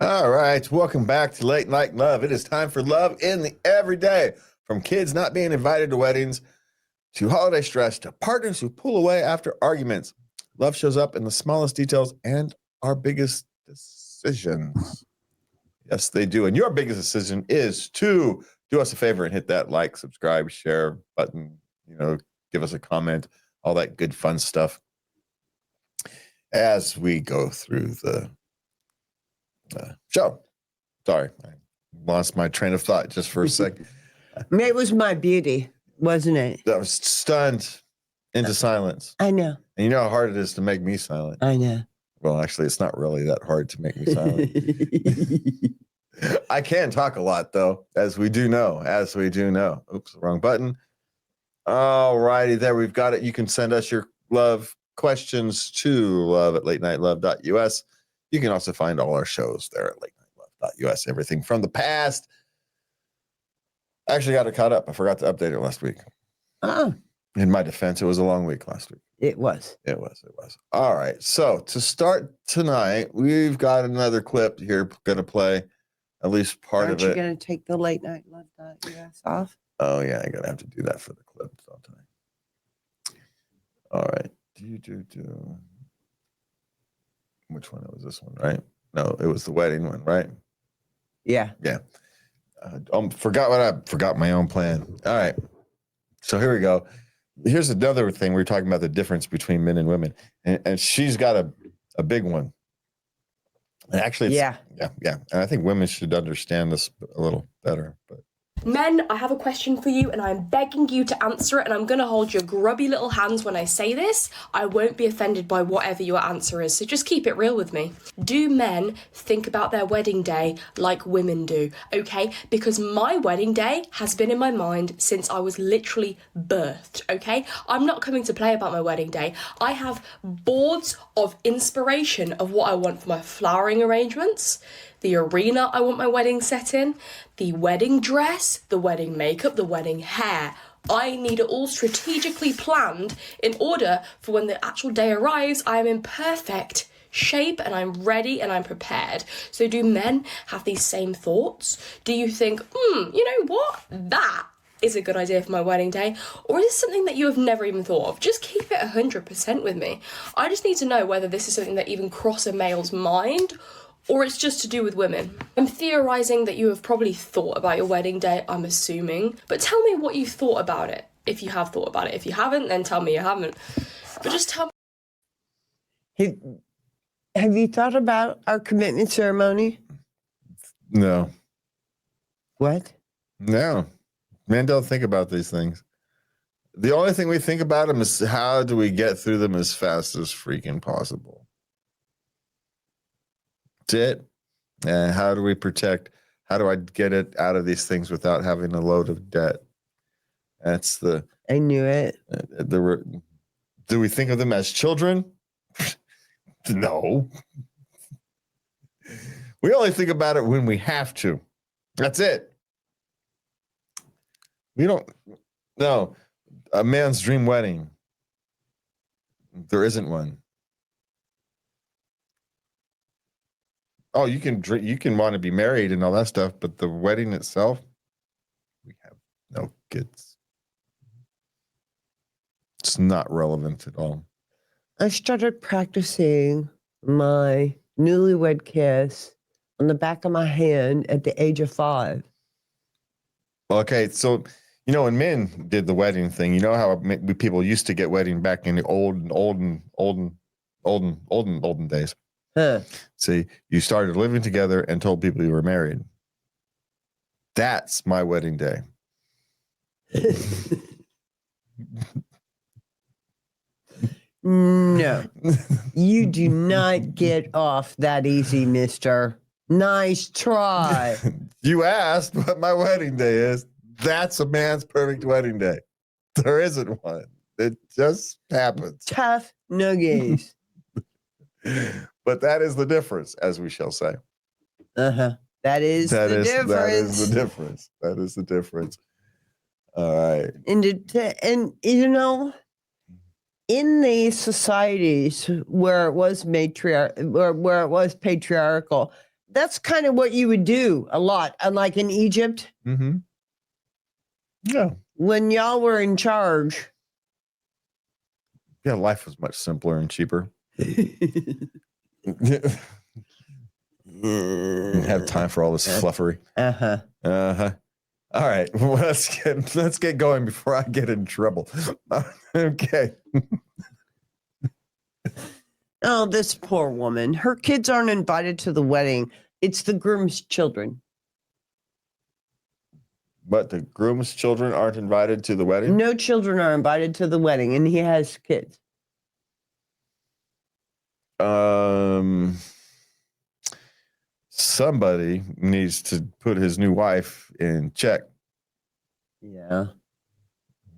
All right, welcome back to Late Night Love. It is time for love in the everyday. From kids not being invited to weddings, to holiday stress, to partners who pull away after arguments. Love shows up in the smallest details and our biggest decisions. Yes, they do. And your biggest decision is to do us a favor and hit that like, subscribe, share button, give us a comment, all that good fun stuff as we go through the show. Sorry, I lost my train of thought just for a second. It was my beauty, wasn't it? I was stunned into silence. I know. And you know how hard it is to make me silent. I know. Well, actually, it's not really that hard to make me silent. I can talk a lot, though, as we do know. Oops, wrong button. All righty, there we've got it. You can send us your love questions to love@latenightLove.us. You can also find all our shows there at latenightLove.us. Everything from the past. I actually got it caught up. I forgot to update it last week. Oh. In my defense, it was a long week last week. It was. All right. So to start tonight, we've got another clip here going to play at least part of it. Aren't you going to take the latenightLove.us off? Oh, yeah. I'm going to have to do that for the clip, don't I? All right. Which one? It was this one, right? No, it was the wedding one, right? Yeah. Yeah. Forgot my own plan. All right. So here we go. Here's another thing. We're talking about the difference between men and women. And she's got a big one. And actually, yeah. And I think women should understand this a little better. But men, I have a question for you and I'm begging you to answer it, and I'm going to hold your grubby little hands when I say this. I won't be offended by whatever your answer is, so just keep it real with me. Do men think about their wedding day like women do? Okay, because my wedding day has been in my mind since I was literally birthed, okay? I'm not coming to play about my wedding day. I have boards of inspiration of what I want for my flowering arrangements, the arena I want my wedding set in, the wedding dress, the wedding makeup, the wedding hair. I need it all strategically planned in order for when the actual day arrives, I am in perfect shape and I'm ready and I'm prepared. So do men have these same thoughts? Do you think, you know what? That is a good idea for my wedding day? Or is this something that you have never even thought of? Just keep it 100% with me. I just need to know whether this is something that even cross a male's mind, or it's just to do with women. I'm theorising that you have probably thought about your wedding day, I'm assuming. But tell me what you thought about it, if you have thought about it. If you haven't, then tell me you haven't. But just tell me. Have you thought about our commitment ceremony? no. What? No. Men don't think about these things. The only thing we think about them is how do we get through them as fast as freaking possible. That's it. And how do we protect? How do I get it out of these things without having a load of debt? That's the. I knew it. Do we think of them as children? No. We only think about it when we have to. That's it. We don't. No. A man's dream wedding. There isn't one. Oh, you can want to be married and all that stuff, but the wedding itself, we have no kids. It's not relevant at all. I started practicing my newlywed kiss on the back of my hand at the age of 5. Okay, so when men did the wedding thing, you know how people used to get wedding back in the olden days. Huh. See, you started living together and told people you were married. That's my wedding day. No, you do not get off that easy, mister. Nice try. You asked what my wedding day is. That's a man's perfect wedding day. There isn't one. It just happens. Tough nuggies. But that is the difference, as we shall say. That is the difference. That is the difference. All right. And in these societies where it was patriarchal, that's kind of what you would do a lot. Unlike in Egypt, Mm-hmm. Yeah. when y'all were in charge. Yeah, life was much simpler and cheaper. Have time for all this fluffery. Uh-huh. Uh-huh. All right. Well, let's get going before I get in trouble. Okay. Oh, this poor woman. Her kids aren't invited to the wedding. It's the groom's children. But the groom's children aren't invited to the wedding? No children are invited to the wedding, and he has kids. Somebody needs to put his new wife in check. Yeah.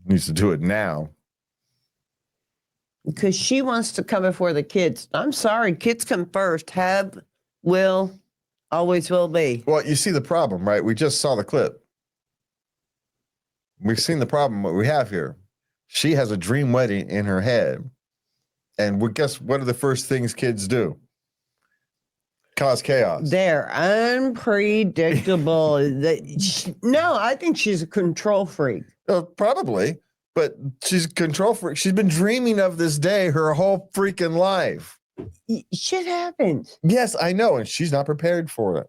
Needs to do it now. Because she wants to come before the kids. I'm sorry, kids come first. Have, will, always will be. Well, you see the problem, right? We just saw the clip. We've seen the problem, what we have here. She has a dream wedding in her head. And guess what are the first things kids do? Cause chaos. They're unpredictable. No, I think she's a control freak. Probably, but she's a control freak. She's been dreaming of this day her whole freaking life. Shit happens. Yes, I know. And she's not prepared for it.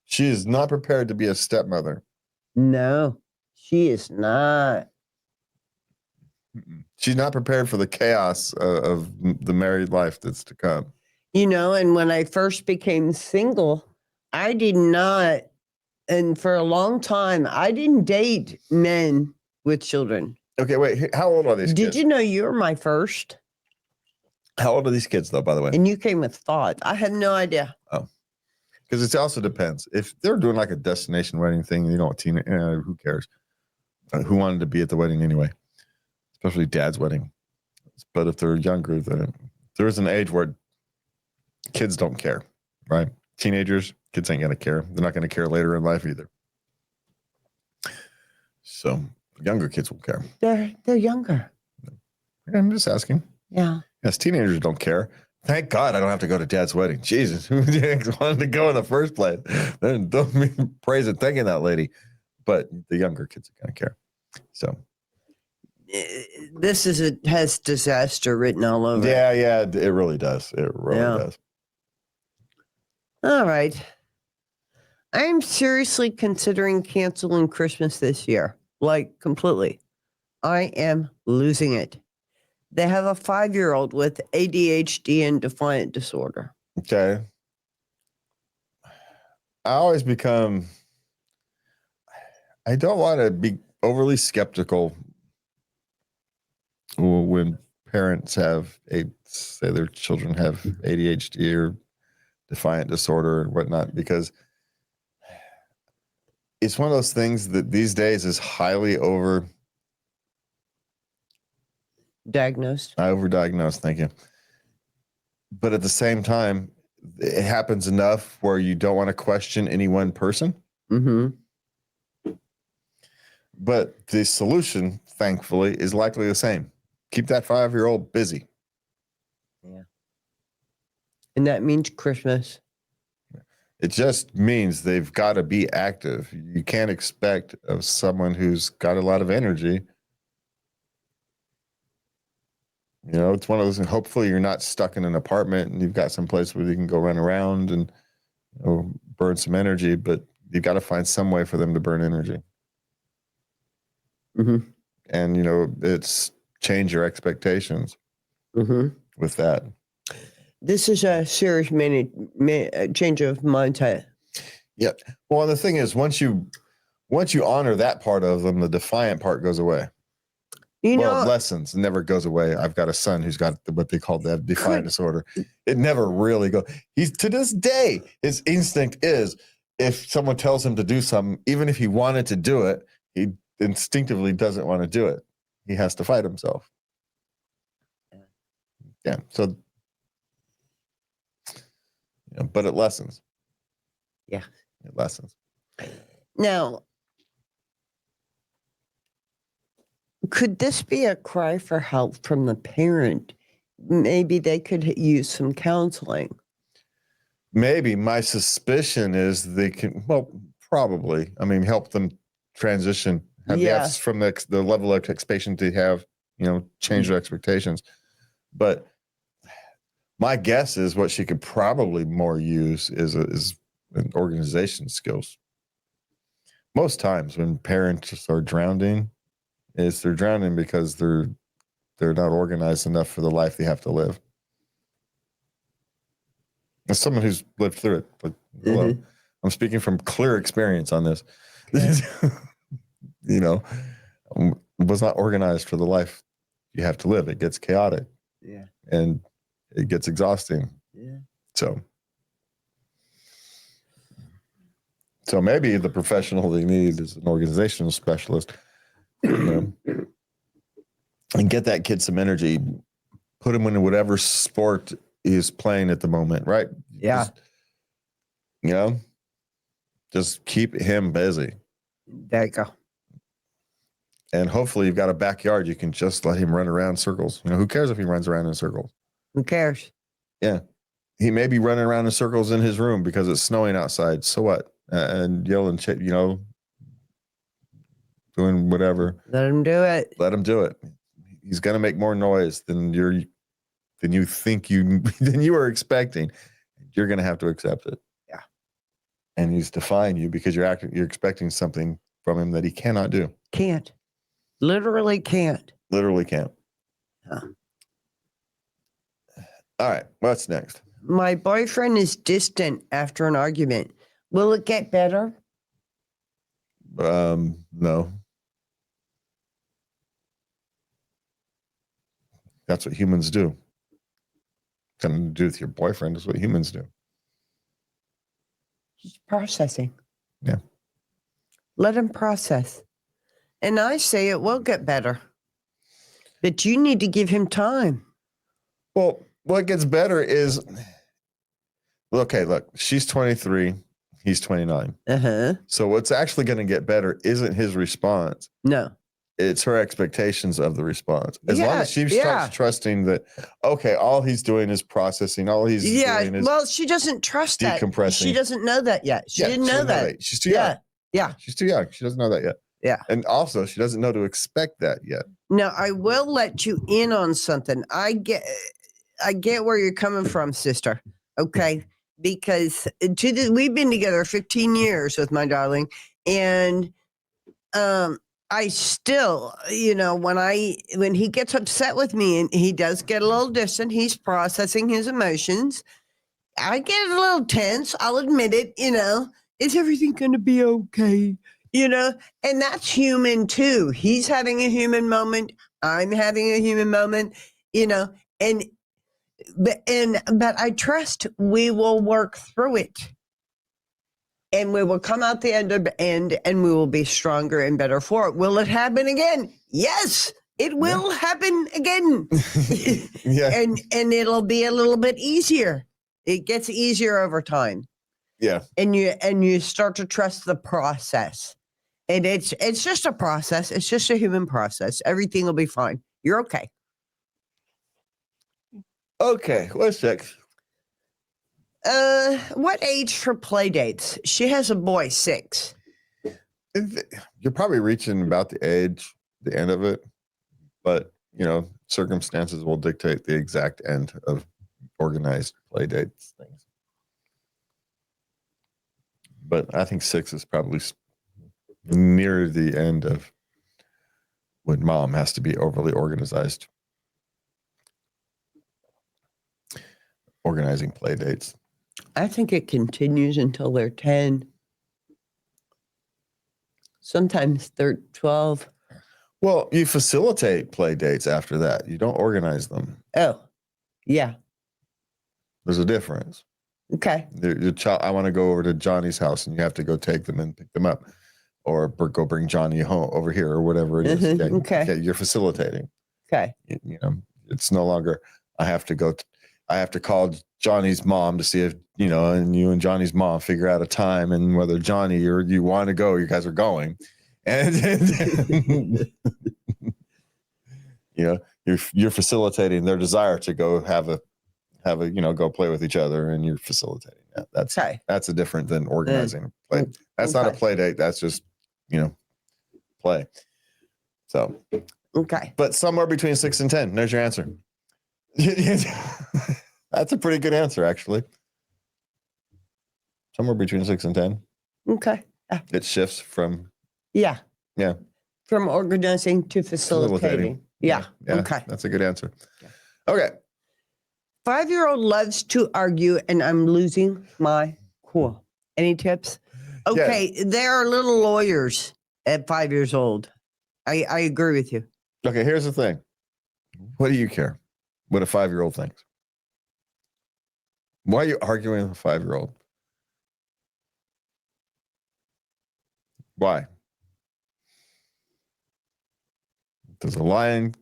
She is not prepared to be a stepmother. No, she is not. She's not prepared for the chaos of the married life that's to come. You know, and when I first became single, I did not, and for a long time, I didn't date men with children. Okay, wait. How old are these kids? Did you know you were my first? How old are these kids, though, by the way? And you came with thoughts. I had no idea. Oh, because it also depends. If they're doing like a destination wedding thing, you know, who cares? Who wanted to be at the wedding anyway? Especially dad's wedding. But if they're younger, then there is an age where kids don't care, right? Teenagers, kids ain't going to care. They're not going to care later in life either. So younger kids will care. They're younger. I'm just asking. Yeah. Yes, teenagers don't care. Thank God I don't have to go to dad's wedding. Jesus, who wanted to go in the first place? Then don't mean praise and thanking that lady. But the younger kids are going to care. So This has disaster written all over it. yeah, it really does. It really does. All right. I'm seriously considering canceling Christmas this year. Like, completely. I am losing it. They have a 5-year-old with ADHD and defiant disorder. Okay. I don't want to be overly skeptical when parents say their children have ADHD or defiant disorder and whatnot, because it's one of those things that these days is highly overdiagnosed. Thank you. But at the same time, it happens enough where you don't want to question any one person. Mm-hmm. But the solution, thankfully, is likely the same. Keep that 5-year-old busy. Yeah. And that means Christmas. It just means they've got to be active. You can't expect of someone who's got a lot of energy. You know, it's one of those, and hopefully you're not stuck in an apartment and you've got some place where you can go run around and burn some energy, but you've got to find some way for them to burn energy. Mm-hmm. And, it's change your expectations with that. This is a serious change of mindset. Yeah. Well, and the thing is, once you honor that part of them, the defiant part goes away. Lessons never goes away. I've got a son who's got what they call the defiant disorder. It never really goes. He's, to this day, his instinct is, if someone tells him to do something, even if he wanted to do it, he instinctively doesn't want to do it. He has to fight himself. Yeah. So, but it lessens. Yeah. It lessens. Now, could this be a cry for help from the parent? Maybe they could use some counseling. maybe my suspicion is they can, well, probably, I mean, help them transition from the level of expectation to have, change their expectations. But my guess is what she could probably more use is an organization skills. Most times when parents are drowning, they're drowning because they're not organized enough for the life they have to live. As someone who's lived through it, but hello, I'm speaking from clear experience on this. Was not organized for the life you have to live. It gets chaotic. Yeah. And it gets exhausting. Yeah. So maybe the professional they need is an organizational specialist. And get that kid some energy. Put him in whatever sport he's playing at the moment, right? Yeah. Just keep him busy. There you go. And hopefully you've got a backyard. You can just let him run around in circles. Who cares if he runs around in circles? Who cares? Yeah. He may be running around in circles in his room because it's snowing outside. So what? And yelling, doing whatever. Let him do it. Let him do it. He's going to make more noise than you were expecting. You're going to have to accept it. Yeah. And he's defying you because you're expecting something from him that he cannot do. Can't. Literally can't. Literally can't. Huh. All right. What's next? My boyfriend is distant after an argument. Will it get better? No. That's what humans do. Something to do with your boyfriend is what humans do. He's processing. Yeah. Let him process. And I say it will get better. But you need to give him time. Well, what gets better is, okay, look, she's 23, he's 29. Uh-huh. So what's actually going to get better isn't his response. No. It's her expectations of the response. As long as she starts yeah. trusting that, okay, all he's doing is processing, all he's doing is well, she doesn't trust that. decompressing. She doesn't know that yet. She didn't know that. She's too young. Yeah. She's too young. She doesn't know that yet. Yeah. And also, she doesn't know to expect that yet. Now, I will let you in on something. I get where you're coming from, sister. Okay? Because we've been together 15 years with my darling, and I still, when he gets upset with me and he does get a little distant, he's processing his emotions. I get a little tense. I'll admit it. Is everything going to be okay? And that's human too. He's having a human moment. I'm having a human moment, but I trust we will work through it. And we will come out the end and we will be stronger and better for it. Will it happen again? Yes, it will happen again. Yeah. And it'll be a little bit easier. It gets easier over time. Yeah. And you start to trust the process. And it's just a process. It's just a human process. Everything will be fine. You're okay. Okay, what's next? What age for play dates? She has a boy, 6. You're probably reaching about the end of it, but circumstances will dictate the exact end of organized play dates things. But I think 6 is probably near the end of when mom has to be overly organizing play dates. I think it continues until they're 10. Sometimes they're 12. Well, you facilitate play dates after that. You don't organize them. Oh, yeah. There's a difference. Okay. Your child, I want to go over to Johnny's house, and you have to go take them and pick them up, or go bring Johnny home over here, or whatever it is. Mm-hmm. Okay. You're facilitating. Okay. It's no longer I have to call Johnny's mom to see if and you and Johnny's mom figure out a time, and whether Johnny or you want to go, you guys are going, and you're facilitating their desire to go have a go play with each other, and you're facilitating Yeah, that's Okay. that's a different than organizing. Play. That's not a Okay. play date. That's just, play. So, Okay. but somewhere between 6 and 10. There's your answer. That's a pretty good answer, actually. Somewhere between 6 and 10. Okay. It shifts from Yeah. Yeah. From organizing to facilitating. Yeah. Okay. That's a good answer. Okay. 5-year-old loves to argue, and I'm losing my cool. Any tips? Okay. There are little lawyers at 5 years old. I agree with you. Okay, here's the thing. What do you care what a 5-year-old thinks? Why are you arguing with a 5-year-old? Why? Does a lion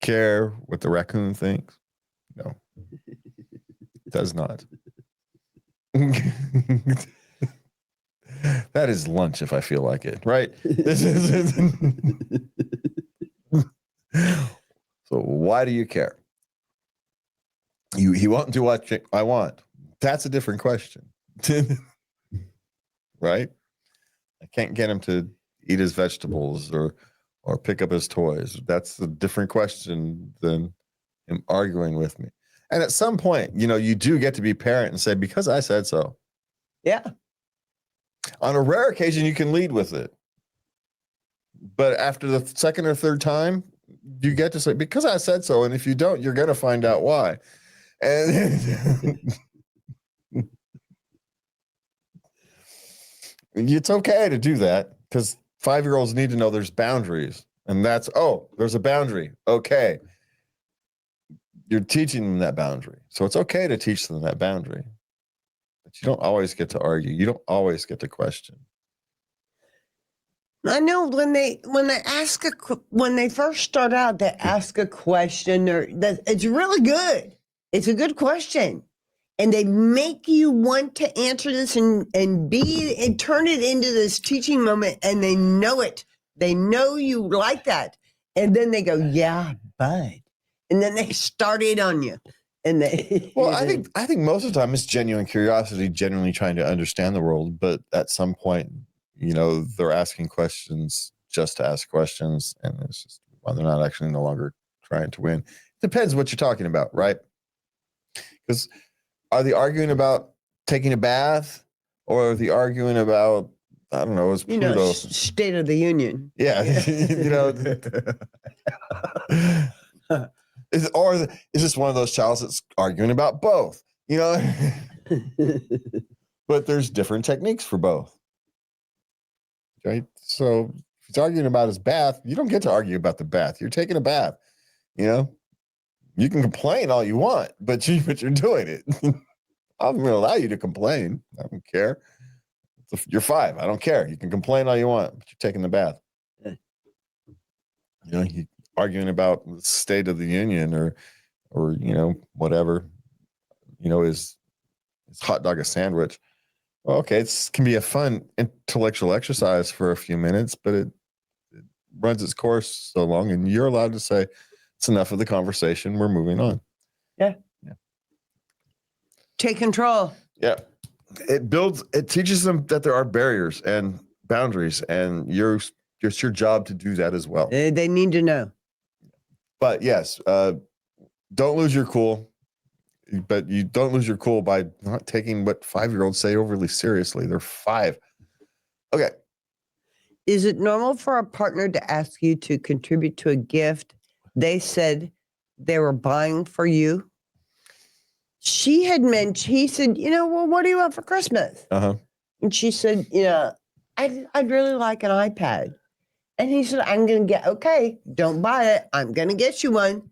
care what the raccoon thinks? No. It does not. That is lunch if I feel like it, right? This is So why do you care? He won't do what I want. That's a different question. Right? I can't get him to eat his vegetables or pick up his toys. That's a different question than him arguing with me. And at some point, you do get to be parent and say, because I said so. Yeah. On a rare occasion, you can lead with it. But after the second or third time, you get to say, because I said so. And if you don't, you're going to find out why. And it's okay to do that because 5-year-olds need to know there's boundaries. And that's, there's a boundary. Okay. You're teaching them that boundary. So it's okay to teach them that boundary. But you don't always get to argue. You don't always get to question. I know when they when they first start out, they ask a question it's really good. It's a good question. And they make you want to answer this and turn it into this teaching moment, and they know it. They know you like that. And then they go, yeah, but. And then they start it on you. And they Well, I think most of the time it's genuine curiosity, genuinely trying to understand the world. But at some point, they're asking questions just to ask questions. And it's just, well, they're not actually no longer trying to win. Depends what you're talking about, right? Because are they arguing about taking a bath, or are they arguing about, I don't know, it's Pluto. State of the Union. Yeah. Is this one of those childs that's arguing about both? But there's different techniques for both. Right? So if he's arguing about his bath, you don't get to argue about the bath. You're taking a bath. You can complain all you want, but you're doing it. I'm going to allow you to complain. I don't care. You're 5. I don't care. You can complain all you want, but you're taking the bath. You arguing about the State of the Union or whatever. Is hot dog a sandwich? Well, okay, it can be a fun intellectual exercise for a few minutes, but it runs its course so long, and you're allowed to say it's enough of the conversation. We're moving on. Yeah. Take control. Yeah. It teaches them that there are barriers and boundaries, and it's your job to do that as well. They need to know. But yes, don't lose your cool. But you don't lose your cool by not taking what 5-year-olds say overly seriously. They're 5. Okay. Is it normal for a partner to ask you to contribute to a gift they said they were buying for you? He said, well, what do you want for Christmas? Uh-huh. And she said, I'd really like an iPad. And he said, I'm going to okay, don't buy it. I'm going to get you one,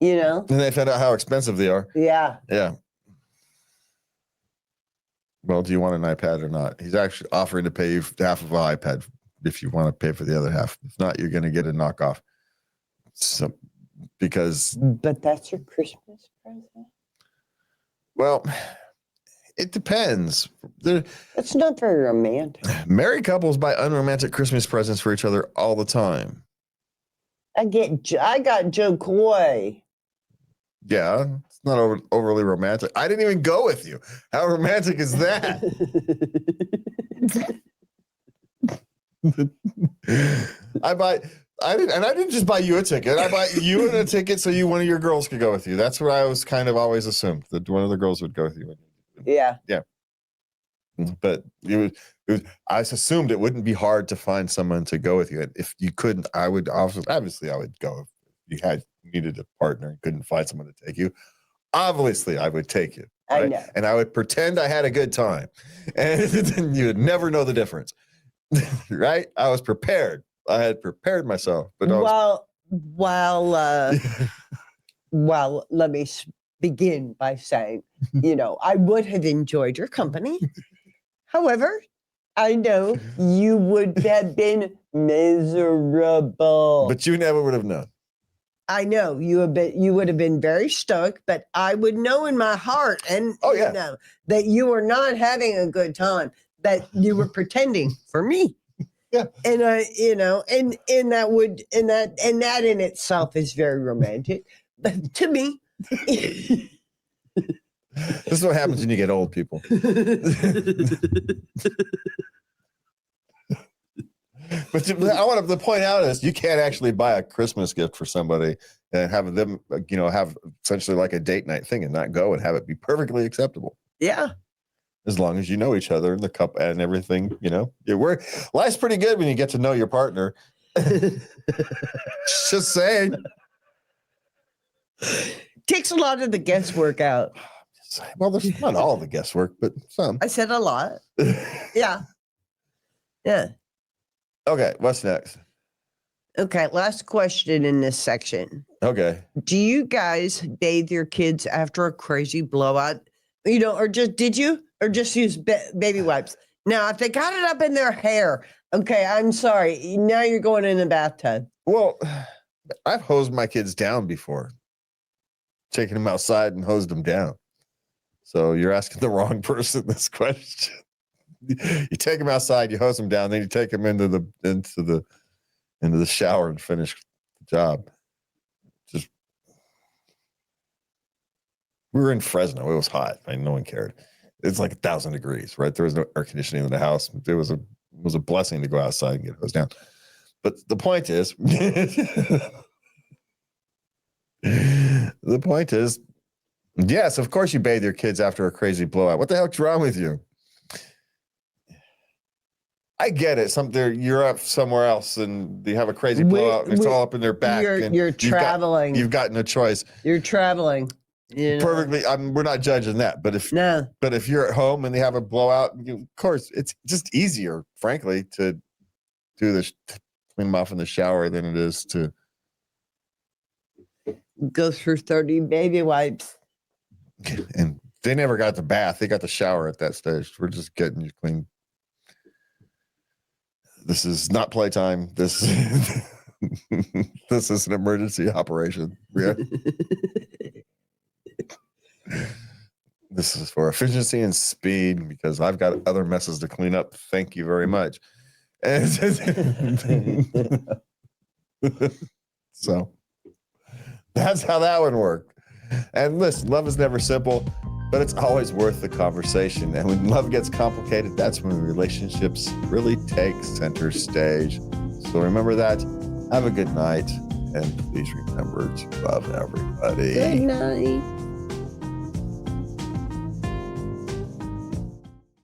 And they found out how expensive they are. Yeah. Yeah. Well, do you want an iPad or not? He's actually offering to pay you half of an iPad if you want to pay for the other half. If not, you're going to get a knockoff. So, because. But that's your Christmas present? Well, it depends. That's not very romantic. Married couples buy unromantic Christmas presents for each other all the time. I got Joe Coy. Yeah, not overly romantic. I didn't even go with you. How romantic is that? I didn't just buy you a ticket. I bought you a ticket so one of your girls could go with you. That's what I was kind of always assumed, that one of the girls would go with you. Yeah. But I assumed it wouldn't be hard to find someone to go with you. And if you couldn't, I would obviously I would go. If you needed a partner and couldn't find someone to take you, obviously I would take you. Right? I know. And I would pretend I had a good time, and you would never know the difference. Right? I was prepared. I had prepared myself. But well, let me begin by saying, I would have enjoyed your company. However, I know you would have been miserable. But you never would have known. I know you would have been very stoked, but I would know in my heart and that you were not having a good time, that you were pretending for me. Yeah. And that in itself is very romantic. But to me, this is what happens when you get old, people. But I want to point out is you can't actually buy a Christmas gift for somebody and have them, have essentially like a date night thing and not go and have it be perfectly acceptable. Yeah. As long as you know each other and the cup and everything, life's pretty good when you get to know your partner. Just saying. Takes a lot of the guesswork out. Well, there's not all the guesswork, but some. I said a lot. Yeah. Yeah. Okay, what's next? Okay, last question in this section. Okay. Do you guys bathe your kids after a crazy blowout? Or just use baby wipes? Now, if they got it up in their hair, okay, I'm sorry. Now you're going in the bathtub. Well, I've hosed my kids down before. Taking them outside and hosed them down. So you're asking the wrong person this question. You take them outside, you hose them down, then you take them into the shower and finish the job. We were in Fresno. It was hot. No one cared. It's like 1,000 degrees, right? There was no air conditioning in the house. It was a blessing to go outside and get hosed down. But the point is, yes, of course you bathe your kids after a crazy blowout. What the heck's wrong with you? I get it. You're up somewhere else and you have a crazy blowout and it's all up in their back. You're traveling. You've got no choice. You're traveling. Perfectly. We're not judging that. But if you're at home and they have a blowout, of course, it's just easier, frankly, to do this, to clean them off in the shower than it is to go through 30 baby wipes. And they never got the bath. They got the shower at that stage. We're just getting you clean. This is not playtime. This is an emergency operation. Yeah. This is for efficiency and speed because I've got other messes to clean up. Thank you very much. So that's how that would work. And listen, love is never simple, but it's always worth the conversation. And when love gets complicated, that's when relationships really take center stage. So remember that. Have a good night. And please remember to love everybody. Good night.